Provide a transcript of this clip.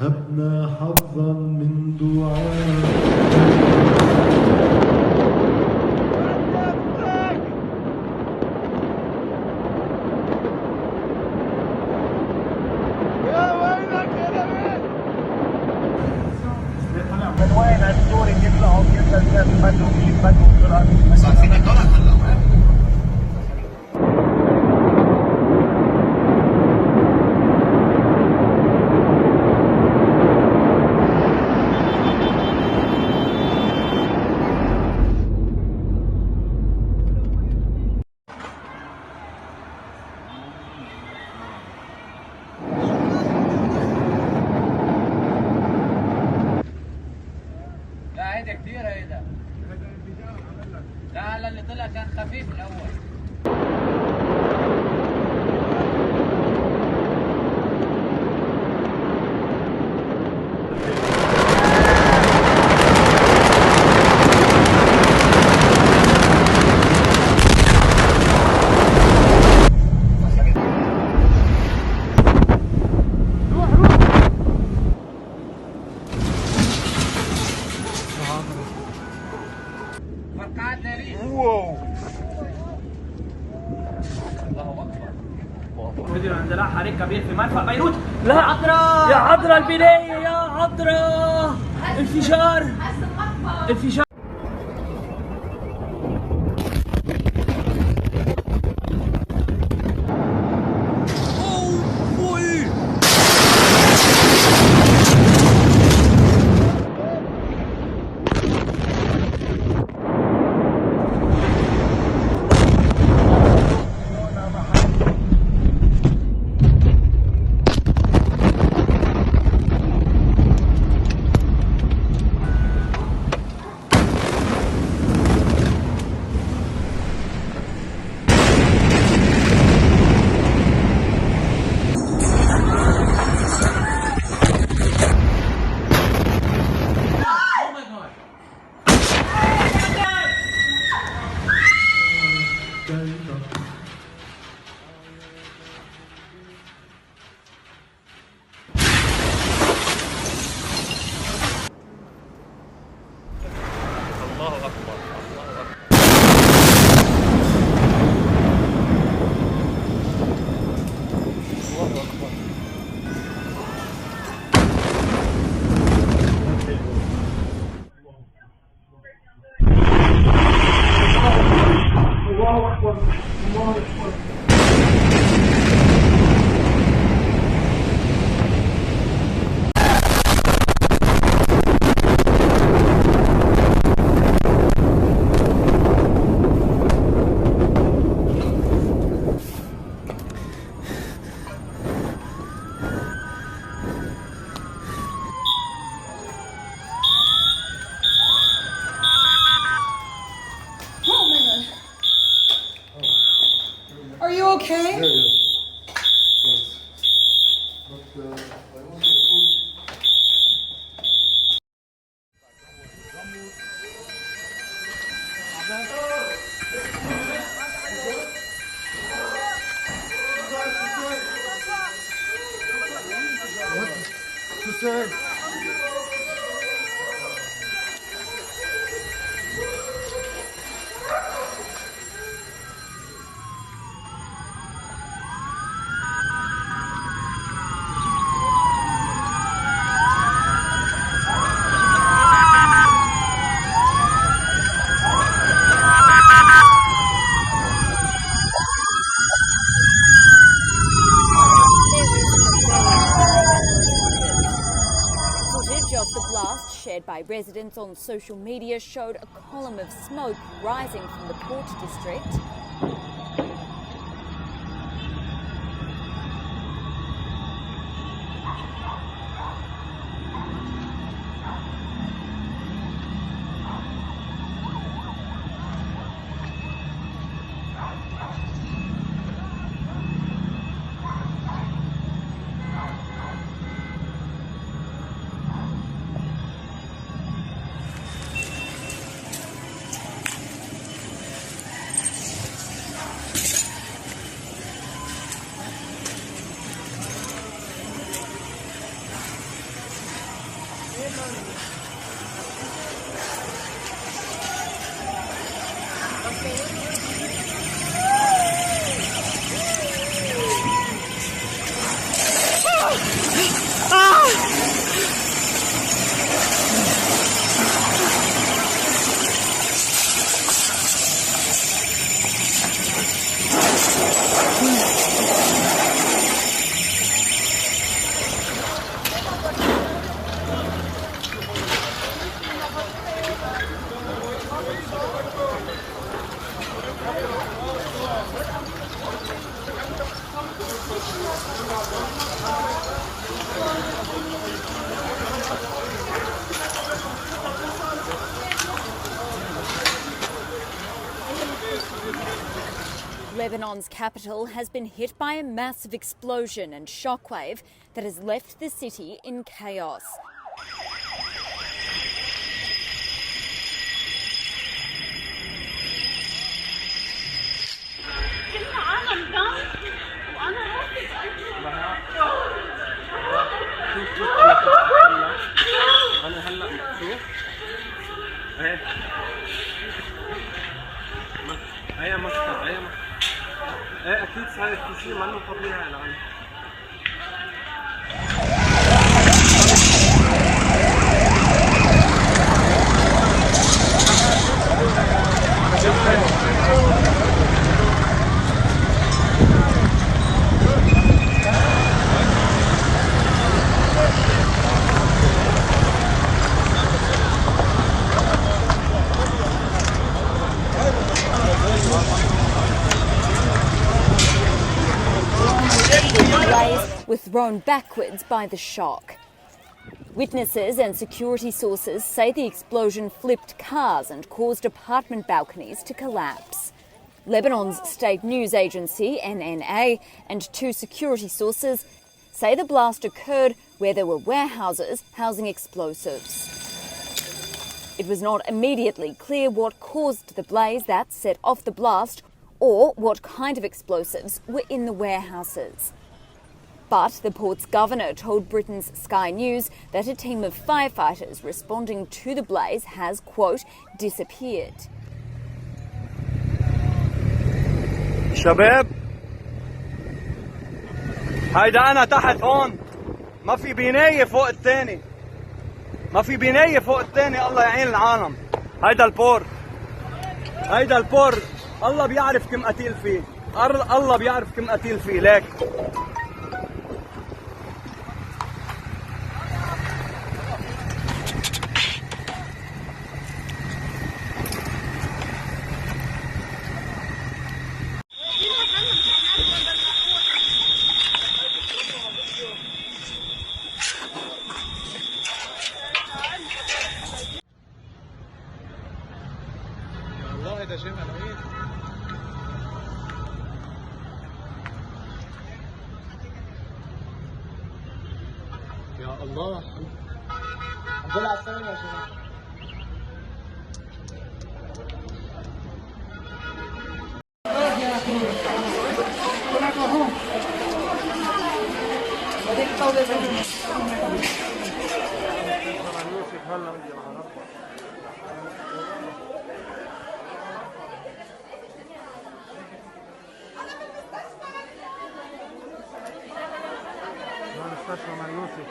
هبنا حظا من دعاء. من وين السوري يطلعوا يتبدوا صار فيني طلع هلا كثير هيدا. لا اللي طلع كان خفيف الاول. اندلاع حريق كبير في مرفأ بيروت. لا عذرا يا عذرا البناية يا عذرا. انفجار انفجار. Okay. Yeah, yeah. Yes. But I want to put... What to say? Of the blast shared by residents on social media showed a column of smoke rising from the port district. Lebanon's capital has been hit by a massive explosion and shockwave that has left the city in chaos. هي مكتب هي مكتب ايه اكيد صحيح في شيء ما له طبيعي الان. Were thrown backwards by the shock. Witnesses and security sources say the explosion flipped cars and caused apartment balconies to collapse. Lebanon's state news agency, NNA, and two security sources say the blast occurred where there were warehouses housing explosives. It was not immediately clear what caused the blaze that set off the blast or what kind of explosives were in the warehouses. But the port's governor told Britain's Sky News that a team of firefighters responding to the blaze has, quote, disappeared. شباب هيدا أنا تحت هون ما في بناية فوق الثاني ما في بناية فوق الثاني الله يعين العالم. هيدا البور الله بيعرف كم قتيل فيه الله بيعرف كم قتيل فيه ليك. والله ده شيء ملعين. يا الله الحمد لله على السلامة يا شباب. مستشفى يوسف